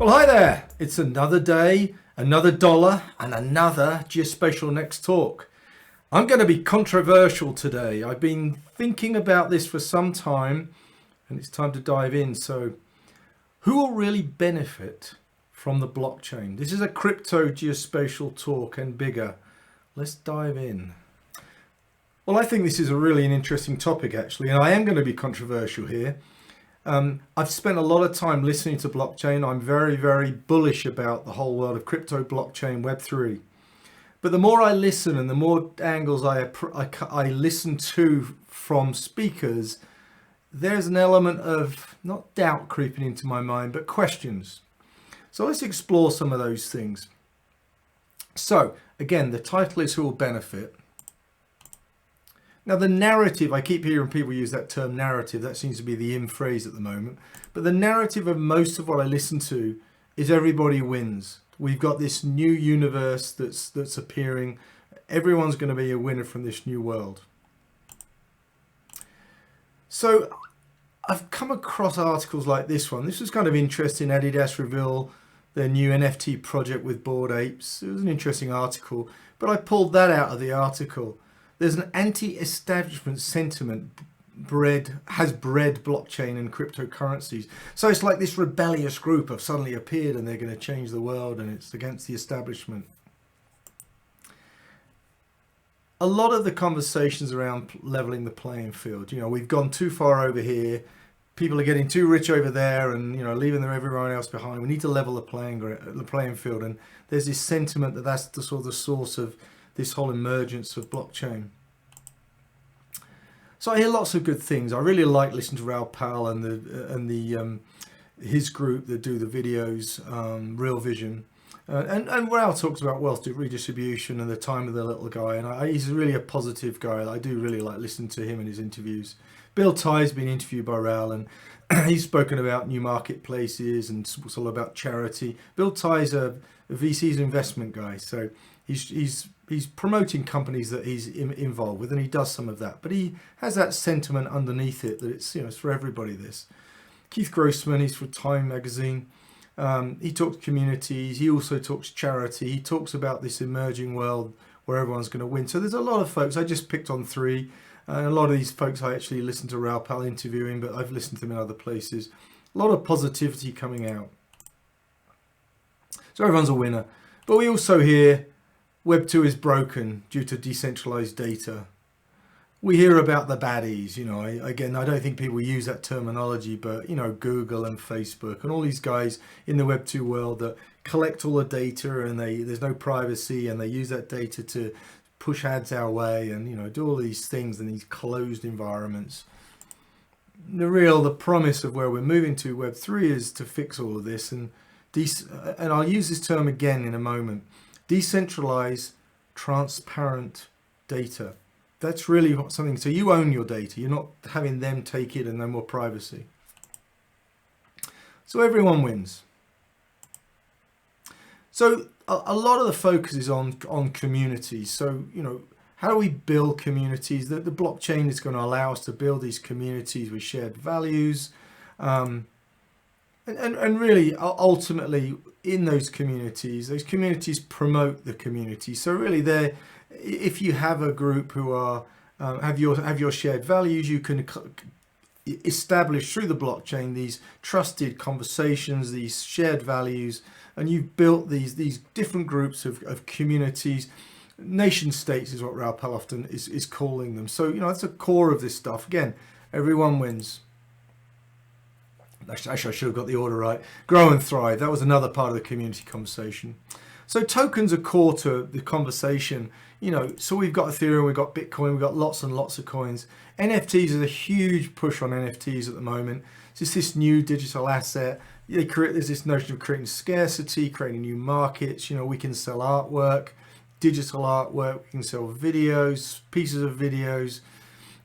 Well, hi there. It's another day, another dollar, and another Spatial-Next talk. I'm going to be controversial today. I've been thinking about this for some time, and it's time to dive in. So, who will really benefit from the blockchain? This is a crypto geospatial talk and bigger. Let's dive in. Well, I think this is an interesting topic, actually, and I am going to be controversial here. I've spent a lot of time listening to blockchain. I'm very, very bullish about the whole world of crypto, blockchain, Web3. But the more I listen and the more angles I listen to from speakers, there's an element of not doubt creeping into my mind, but questions. So let's explore some of those things. So again, the title is Who Will Benefit? Now the narrative, I keep hearing people use that term narrative, that seems to be the in phrase at the moment, but the narrative of most of what I listen to is everybody wins. We've got this new universe that's appearing. Everyone's going to be a winner from this new world. So I've come across articles like this one. This was kind of interesting. Adidas reveal their new NFT project with Bored Apes. It was an interesting article, but I pulled that out of the article. There's an anti-establishment sentiment has bred blockchain and cryptocurrencies. So it's like this rebellious group have suddenly appeared and they're going to change the world and it's against the establishment. A lot of the conversations around leveling the playing field, we've gone too far over here. People are getting too rich over there and, leaving everyone else behind. We need to level the playing field. And there's this sentiment that that's the sort of the source of this whole emergence of blockchain. So I hear lots of good things. I really like listening to Raoul Pal and his group that do the videos, Real Vision. And Raoul talks about wealth redistribution and the time of the little guy. And he's really a positive guy. I do really like listening to him in his interviews. Bill Tye's been interviewed by Raoul and he's spoken about new marketplaces and it's all about charity. Bill Tye's a VC's investment guy. So he's promoting companies that he's involved with, and he does some of that, but he has that sentiment underneath it that it's it's for everybody. This Keith Grossman, he's for Time magazine. He talks communities, he also talks charity, he talks about this emerging world where everyone's going to win. So there's a lot of folks. I just picked on three, and a lot of these folks I actually listened to Raoul Pal interviewing, but I've listened to them in other places. A lot of positivity coming out, so everyone's a winner. But we also hear Web 2 is broken due to decentralized data. We hear about the baddies, again, I don't think people use that terminology, but Google and Facebook and all these guys in the Web 2 world that collect all the data and there's no privacy and they use that data to push ads our way and do all these things in these closed environments. The promise of where we're moving to Web 3 is to fix all of this and I'll use this term again in a moment. Decentralize transparent data. That's really something. So you own your data. You're not having them take it and no more privacy. So everyone wins. So a lot of the focus is on communities. So, how do we build communities? The blockchain is going to allow us to build these communities with shared values. And really, ultimately, in those communities promote the community. So really, if you have a group who are have your shared values, you can establish through the blockchain these trusted conversations, these shared values, and you've built these different groups of communities. Nation states is what Raoul Pal often is calling them. So that's the core of this stuff. Again, everyone wins. Actually, I should have got the order right. Grow and thrive. That was another part of the community conversation. So tokens are core to the conversation. So we've got Ethereum, we've got Bitcoin, we've got lots and lots of coins. NFTs is a huge push on NFTs at the moment. It's just this new digital asset. There's this notion of creating scarcity, creating new markets. We can sell artwork, digital artwork. We can sell videos, pieces of videos.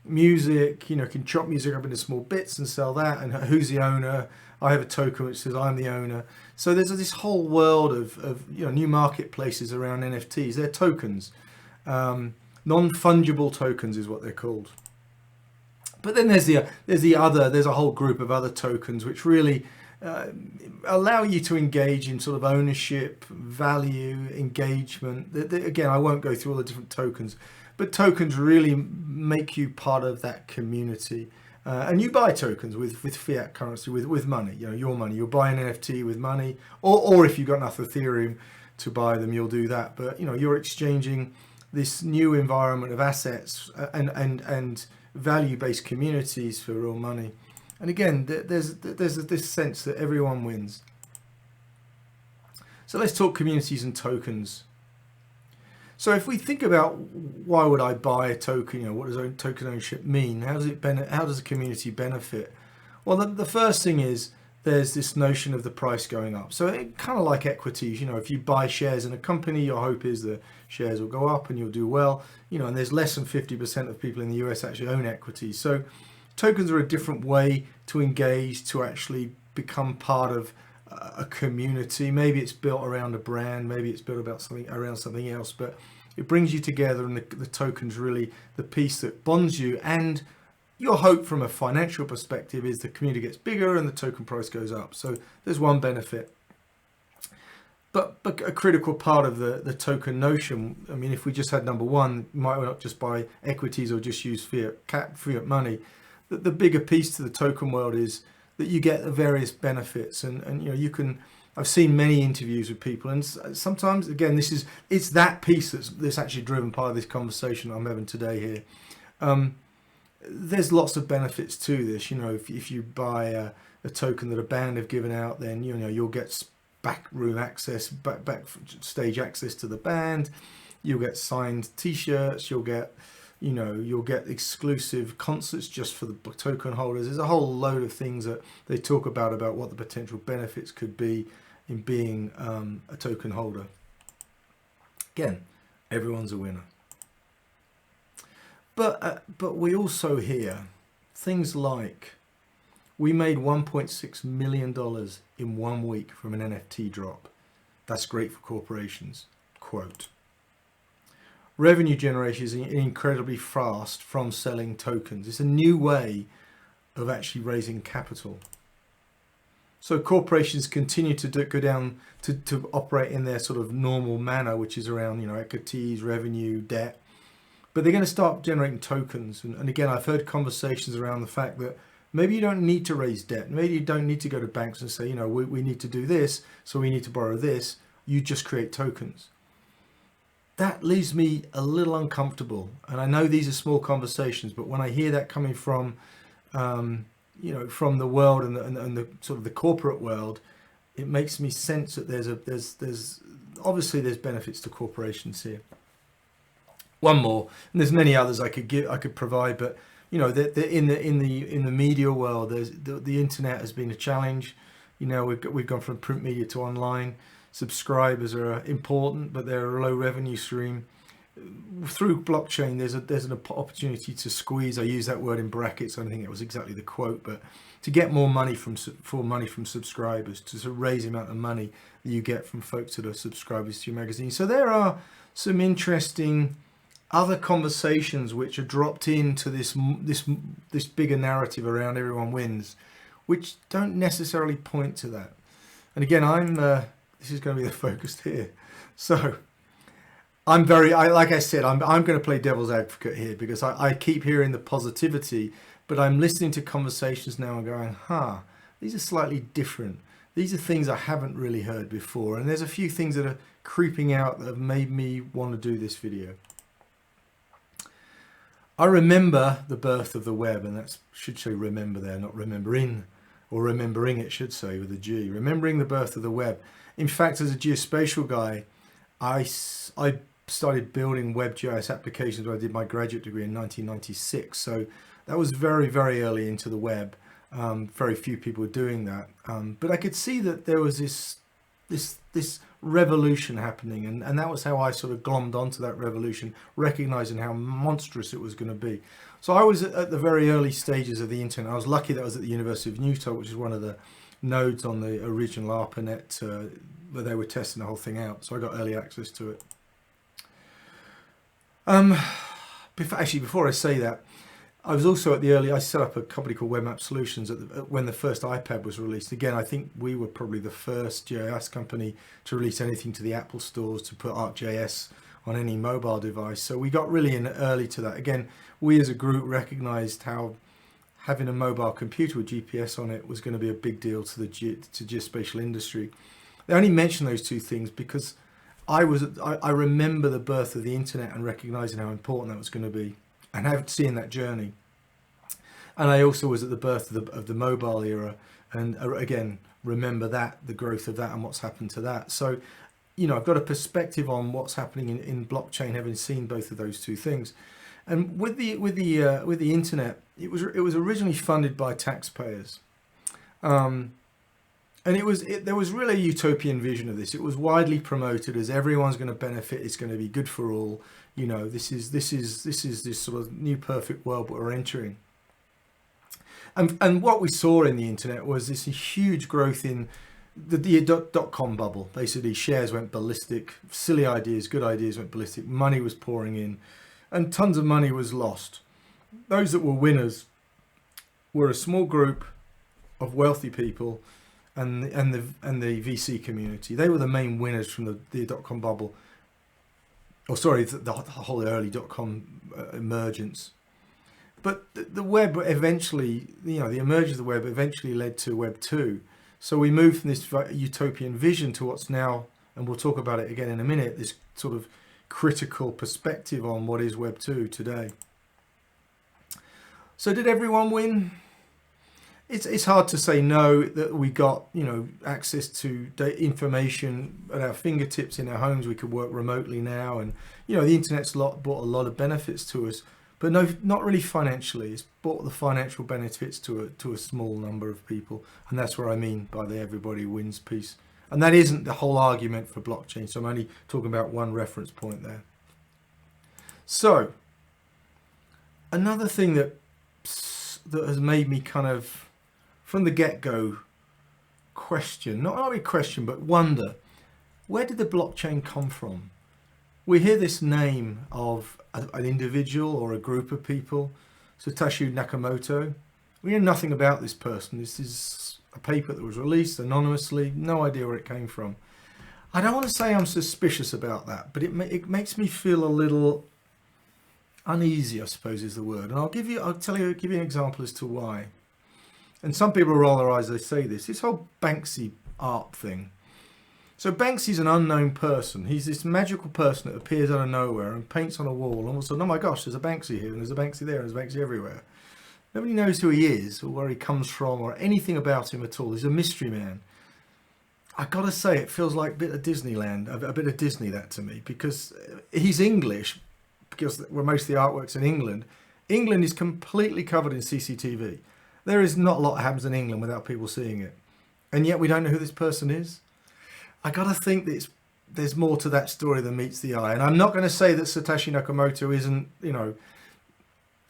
Music, can chop music up into small bits and sell that. And who's the owner? I have a token which says I'm the owner. So there's this whole world of new marketplaces around NFTs. They're tokens. Non-fungible tokens is what they're called. But then there's a whole group of other tokens which really allow you to engage in sort of ownership, value, engagement. Again, I won't go through all the different tokens, but tokens really make you part of that community. And you buy tokens with fiat currency, with money, your money. You'll buy an NFT with money, or if you've got enough Ethereum to buy them, you'll do that. But you're exchanging this new environment of assets and value-based communities for real money. And again, there's this sense that everyone wins. So let's talk communities and tokens. So if we think about why would I buy a token, what does token ownership mean? How does a community benefit? Well, the first thing is there's this notion of the price going up. So it kind of like equities, if you buy shares in a company, your hope is the shares will go up and you'll do well, and there's less than 50% of people in the US actually own equities. So tokens are a different way to engage, to actually become part of a community. Maybe it's built around a brand, maybe it's built around something else, but it brings you together, and the token's really the piece that bonds you. And your hope from a financial perspective is the community gets bigger and the token price goes up. So there's one benefit. But a critical part of the token notion, I mean, if we just had number one, might not just buy equities or just use fiat money. The bigger piece to the token world is that you get the various benefits, and you can. I've seen many interviews with people, and sometimes again it's that piece that's actually driven part of this conversation I'm having today here. There's lots of benefits to this. If you buy a token that a band have given out, then you'll get backroom access, backstage access to the band. You'll get signed T-shirts. You'll get exclusive concerts just for the token holders. There's a whole load of things that they talk about what the potential benefits could be in being a token holder. Again, everyone's a winner. But we also hear things like, we made $1.6 million in 1 week from an NFT drop. That's great for corporations. Quote. Revenue generation is incredibly fast from selling tokens. It's a new way of actually raising capital. So corporations continue to go down to operate in their sort of normal manner, which is around equities, revenue, debt. But they're going to start generating tokens. And again, I've heard conversations around the fact that maybe you don't need to raise debt. Maybe you don't need to go to banks and say, we need to do this, so we need to borrow this. You just create tokens. That leaves me a little uncomfortable. And I know these are small conversations, but when I hear that coming from, from the world and the sort of the corporate world, it makes me sense that there's obviously benefits to corporations here. One more, and there's many others I could provide, but in the media world, the internet has been a challenge. We've gone from print media to online. Subscribers are important, but they're a low revenue stream. Through blockchain, there's an opportunity to squeeze. I use that word in brackets. I don't think it was exactly the quote, but to get more money from subscribers, to sort of raise the amount of money that you get from folks that are subscribers to your magazine. So there are some interesting other conversations which are dropped into this bigger narrative around everyone wins, which don't necessarily point to that. And again, this is going to be the focus here. So like I said, I'm going to play devil's advocate here, because I keep hearing the positivity, but I'm listening to conversations now and going, these are slightly different. These are things I haven't really heard before. And there's a few things that are creeping out that have made me want to do this video. I remember the birth of the web, and that should say remember there, not remembering, or remembering it should say with a G. Remembering the birth of the web. In fact, as a geospatial guy, I started building WebGIS applications when I did my graduate degree in 1996. So that was very, very early into the web. Very few people were doing that. But I could see that there was this revolution happening, and that was how I sort of glommed onto that revolution, recognizing how monstrous it was going to be. So I was at the very early stages of the internet. I was lucky that I was at the University of Utah, which is one of the nodes on the original ARPANET, where they were testing the whole thing out. So I got early access to it. Before I say that, I was also I set up a company called Web App Solutions when the first iPad was released. Again, I think we were probably the first GIS company to release anything to the Apple stores to put ArcGIS on any mobile device. So we got really in early to that. Again, we as a group recognized how having a mobile computer with GPS on it was going to be a big deal to the geospatial industry. They only mention those two things because I remember the birth of the internet and recognizing how important that was going to be and seeing that journey. And I also was at the birth of the mobile era, and again remember the growth of that and what's happened to that. So I've got a perspective on what's happening in blockchain, having seen both of those two things. And with the internet, it was originally funded by taxpayers, and there was really a utopian vision of this. It was widely promoted as everyone's going to benefit. It's going to be good for all. This is this sort of new perfect world that we're entering. And what we saw in the internet was this huge growth in the dot-com bubble. Basically, shares went ballistic, silly ideas, good ideas went ballistic, money was pouring in, and tons of money was lost. Those that were winners were a small group of wealthy people and the VC community. They were the main winners from the dot-com bubble. The whole early dot-com emergence. But the web eventually, the emergence of the web eventually led to Web 2. So we moved from this utopian vision to what's now, and we'll talk about it again in a minute, this sort of critical perspective on what is Web 2 today. So did everyone win? It's hard to say no, that we got, access to information at our fingertips in our homes. We could work remotely now, and, the internet's brought a lot of benefits to us. But no, not really financially. It's brought the financial benefits to a small number of people. And that's what I mean by the everybody wins piece. And that isn't the whole argument for blockchain. So I'm only talking about one reference point there. So another thing that has made me kind of, from the get-go, question, not only question, but wonder, where did the blockchain come from? We hear this name of an individual or a group of people, Satoshi Nakamoto. We know nothing about this person. This is a paper that was released anonymously, no idea where it came from. I don't want to say I'm suspicious about that, but it makes me feel a little uneasy, I suppose is the word. And I'll give you an example as to why. And some people roll their eyes as they say this whole Banksy art thing. So Banksy's an unknown person. He's this magical person that appears out of nowhere and paints on a wall. And all of a sudden, oh my gosh, there's a Banksy here, and there's a Banksy there, and there's a Banksy everywhere. Nobody knows who he is or where he comes from or anything about him at all. He's a mystery man. I gotta say, it feels like a bit of Disneyland, a bit of Disney, that to me, because he's English, because where most of the artwork's in England. England is completely covered in CCTV. There is not a lot that happens in England without people seeing it. And yet we don't know who this person is. I gotta think that there's more to that story than meets the eye. And I'm not going to say that Satoshi Nakamoto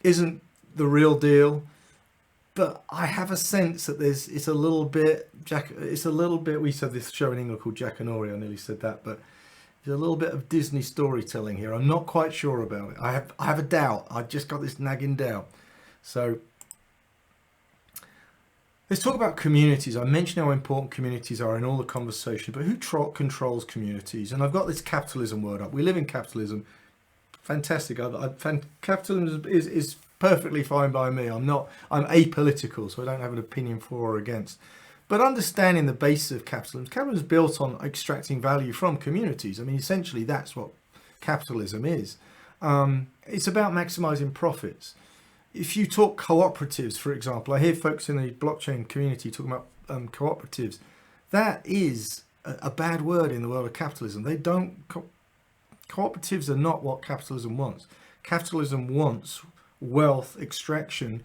isn't the real deal, but I have a sense that it's a little bit. We said this show in England called Jack and Ori. I nearly said that, but there's a little bit of Disney storytelling here. I'm not quite sure about it. I have a doubt. I've just got this nagging doubt. So let's talk about communities. I mentioned how important communities are in all the conversation, but who controls communities? And I've got this capitalism word up. We live in capitalism. Fantastic. Capitalism is perfectly fine by me. I'm apolitical, so I don't have an opinion for or against. But understanding the basis of capitalism is built on extracting value from communities. I mean, essentially, that's what capitalism is. It's about maximizing profits. If you talk cooperatives, for example, I hear folks in the blockchain community talking about cooperatives. That is a bad word in the world of capitalism. Cooperatives are not what capitalism wants. Capitalism wants wealth extraction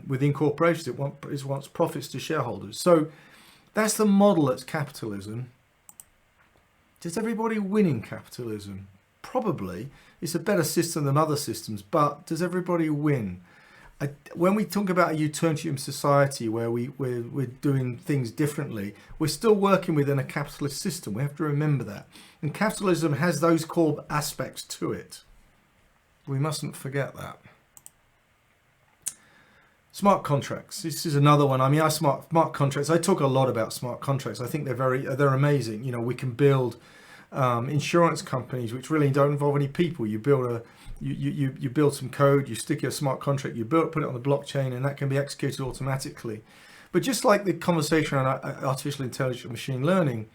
within corporations. It wants profits to shareholders. So that's the model that's capitalism. Does everybody win in capitalism? Probably. It's a better system than other systems, but does everybody win? When we talk about a utopian society where we're doing things differently, we're still working within a capitalist system. We have to remember that. And capitalism has those core aspects to it. We mustn't forget that. Smart contracts. This is another one. I mean, smart contracts. I talk a lot about smart contracts. I think they're amazing. You know, we can build insurance companies which really don't involve any people. You build you build some code, you stick your smart contract, you put it on the blockchain, and that can be executed automatically. But just like the conversation around artificial intelligence and machine learning,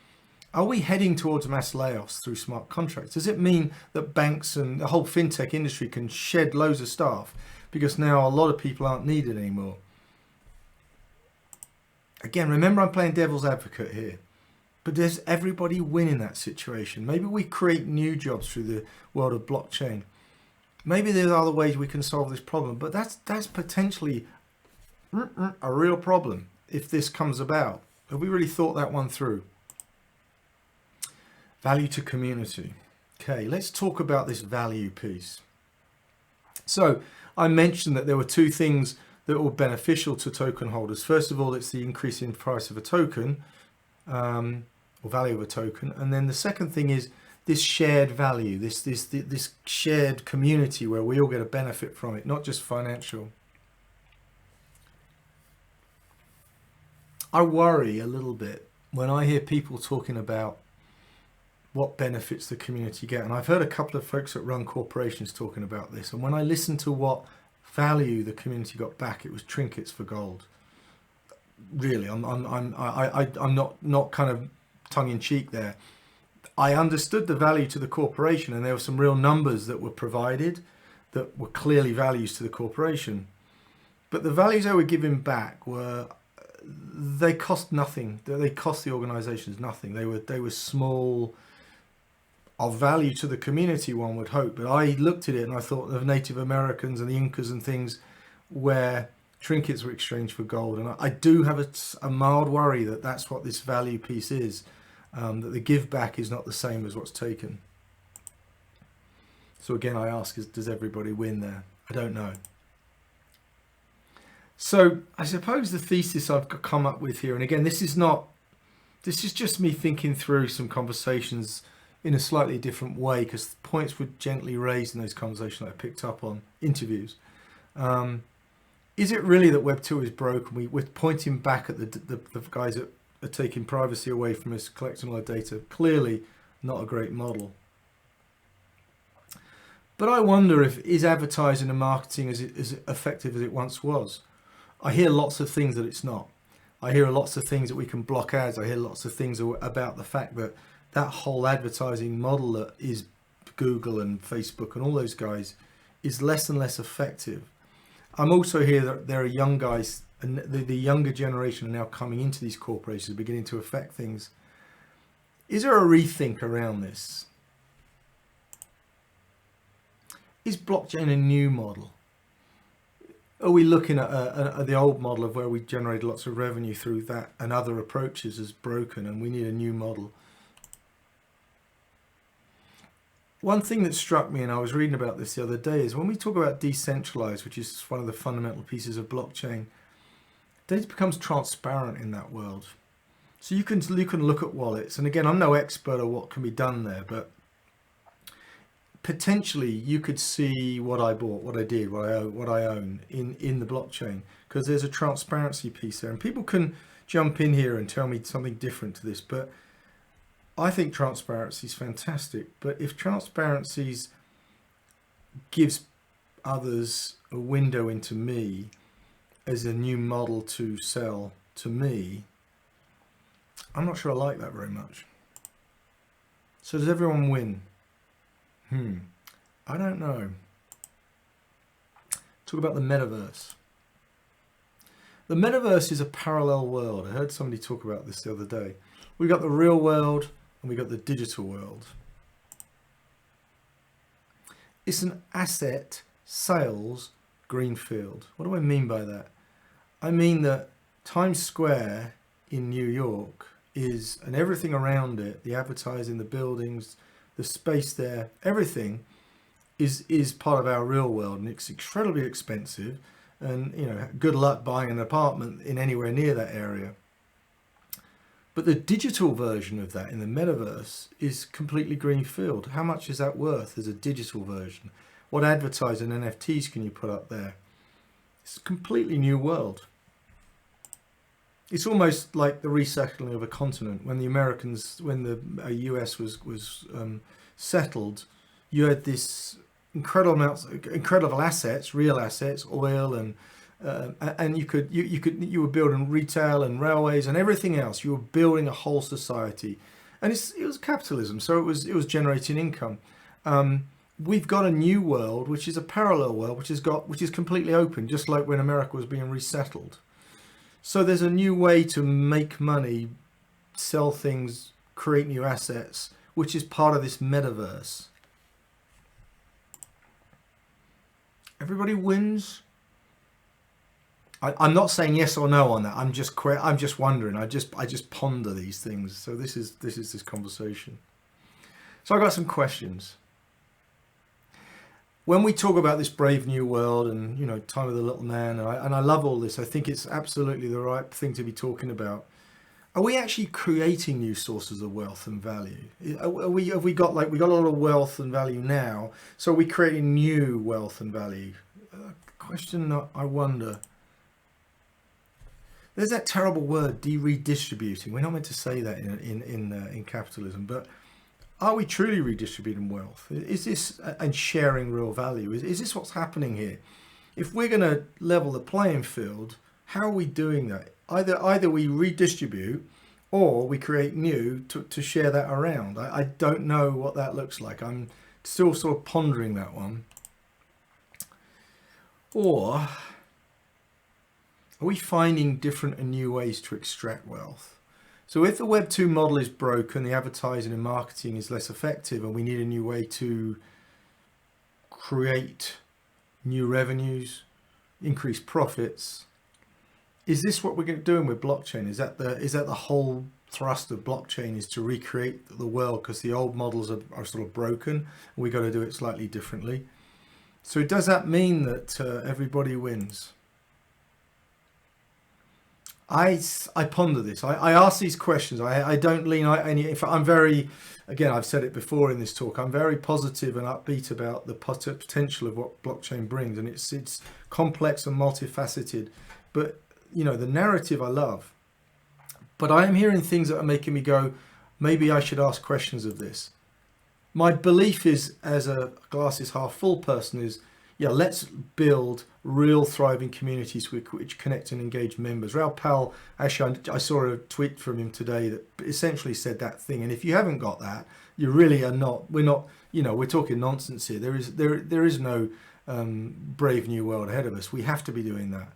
are we heading towards mass layoffs through smart contracts? Does it mean that banks and the whole fintech industry can shed loads of staff because now a lot of people aren't needed anymore? Again, remember, I'm playing devil's advocate here, but does everybody win in that situation? Maybe we create new jobs through the world of blockchain. Maybe there's other ways we can solve this problem, but that's potentially a real problem if this comes about. Have we really thought that one through? Value to community. Okay, let's talk about this value piece. So I mentioned that there were two things that were beneficial to token holders. First of all, it's the increase in price of a token, or value of a token, and then the second thing is this shared value, this shared community where we all get a benefit from it, not just financial. I worry a little bit when I hear people talking about what benefits the community get, and I've heard a couple of folks that run corporations talking about this, and when I listened to what value the community got back, it was trinkets for gold. Really, I'm not kind of tongue in cheek there. I understood the value to the corporation, and there were some real numbers that were provided that were clearly values to the corporation, but the values they were giving back they cost nothing. They cost the organizations nothing. They were small, of value to the community, one would hope. But I looked at it and I thought of Native Americans and the Incas and things where trinkets were exchanged for gold. And I do have a mild worry that that's what this value piece is, that the give back is not the same as what's taken. So again, I ask, does everybody win there? I don't know. So I suppose the thesis I've come up with here, and again, this is just me thinking through some conversations in a slightly different way, because points were gently raised in those conversations that I picked up on interviews. Is it really that Web 2 is broken? We're pointing back at the guys that are taking privacy away from us, collecting all our data. Clearly not a great model. But I wonder is advertising and marketing as effective as it once was? I hear lots of things that it's not. I hear lots of things that we can block ads. I hear lots of things about the fact that whole advertising model that is Google and Facebook and all those guys is less and less effective. I'm also here that there are young guys, and the younger generation are now coming into these corporations, beginning to affect things. Is there a rethink around this? Is blockchain a new model? Are we looking at the old model of where we generate lots of revenue through that and other approaches as broken, and we need a new model? One thing that struck me, and I was reading about this the other day, is when we talk about decentralized, which is one of the fundamental pieces of blockchain, data becomes transparent in that world. So you can look at wallets, and again, I'm no expert on what can be done there, but potentially you could see what I bought, what I did, what I own in the blockchain, because there's a transparency piece there, and people can jump in here and tell me something different to this, but I think transparency is fantastic. But if transparency gives others a window into me as a new model to sell to me, I'm not sure I like that very much. So does everyone win? I don't know. Talk about the metaverse. The metaverse is a parallel world. I heard somebody talk about this the other day. We've got the real world and we've got the digital world. It's an asset sales greenfield. What do I mean by that? I mean that Times Square in New York is, and everything around it, the advertising, the buildings, the space there, everything is part of our real world, and it's incredibly expensive, and good luck buying an apartment in anywhere near that area. But the digital version of that in the metaverse is completely greenfield. How much is that worth as a digital version? What advertising NFTs can you put up there? It's a completely new world. It's almost like the resettling of a continent. When the US was settled, you had this incredible assets, real assets, oil, and you were building retail and railways and everything else. You were building a whole society, and it was capitalism, so it was generating income. We've got a new world, which is a parallel world, which is completely open, just like when America was being resettled. So there's a new way to make money, sell things, create new assets, which is part of this metaverse. Everybody wins. I'm not saying yes or no on that. I'm just wondering. I just ponder these things. So this is this conversation. So I got some questions. When we talk about this brave new world and, you know, time of the little man, and I love all this, I think it's absolutely the right thing to be talking about. Are we actually creating new sources of wealth and value? Have we got a lot of wealth and value now? So are we creating new wealth and value? Question that I wonder. There's that terrible word, redistributing. We're not meant to say that in capitalism, but are we truly redistributing wealth? Is this, and sharing real value? Is this what's happening here? If we're going to level the playing field, how are we doing that? Either we redistribute or we create new to share that around. I don't know what that looks like. I'm still sort of pondering that one. Or are we finding different and new ways to extract wealth? So if the Web 2 model is broken, the advertising and marketing is less effective, and we need a new way to create new revenues, increase profits, is this what we're doing with blockchain? Is that the whole thrust of blockchain, is to recreate the world because the old models are sort of broken and we got to do it slightly differently? So does that mean that everybody wins? I ponder this. I ask these questions. I don't lean any. In fact, I'm very, again, I've said it before in this talk, I'm very positive and upbeat about the potential of what blockchain brings, and it's complex and multifaceted. But you know, the narrative I love. But I am hearing things that are making me go, maybe I should ask questions of this. My belief is, as a glass is half full person, is, yeah, let's build real thriving communities which connect and engage members. Raoul Pal, actually, I saw a tweet from him today that essentially said that thing. And if you haven't got that, you really are not, we're not, you know, we're talking nonsense here. There is no brave new world ahead of us. We have to be doing that.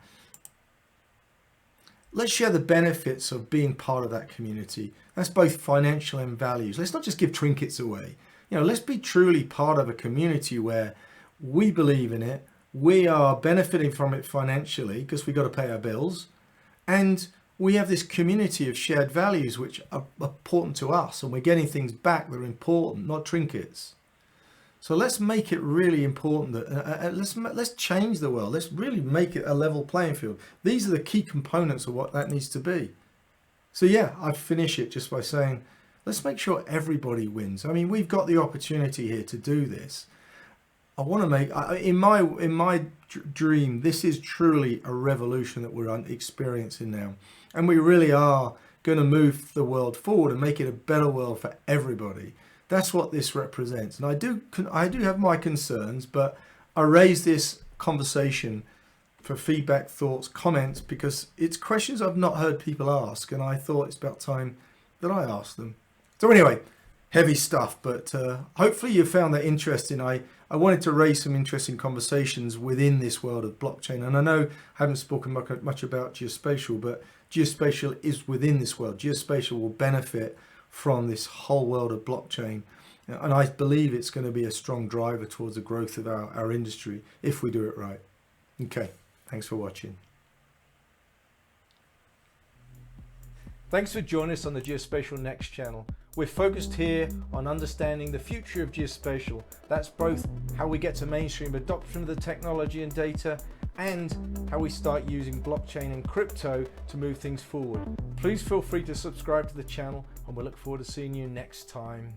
Let's share the benefits of being part of that community. That's both financial and values. Let's not just give trinkets away. You know, let's be truly part of a community where we believe in it. We are benefiting from it financially because we've got to pay our bills. And we have this community of shared values which are important to us, and we're getting things back that are important, not trinkets. So let's make it really important that let's change the world. Let's really make it a level playing field. These are the key components of what that needs to be. So yeah, I finish it just by saying, let's make sure everybody wins. I mean, we've got the opportunity here to do this. I want to make, in my dream, this is truly a revolution that we're experiencing now. And we really are going to move the world forward and make it a better world for everybody. That's what this represents. And I do have my concerns, but I raise this conversation for feedback, thoughts, comments, because it's questions I've not heard people ask, and I thought it's about time that I asked them. So anyway, heavy stuff, but hopefully you found that interesting. I wanted to raise some interesting conversations within this world of blockchain. And I know I haven't spoken much about geospatial, but geospatial is within this world. Geospatial will benefit from this whole world of blockchain. And I believe it's going to be a strong driver towards the growth of our industry if we do it right. Okay, thanks for watching. Thanks for joining us on the Spatial-Next channel. We're focused here on understanding the future of geospatial. That's both how we get to mainstream adoption of the technology and data, and how we start using blockchain and crypto to move things forward. Please feel free to subscribe to the channel, and we'll look forward to seeing you next time.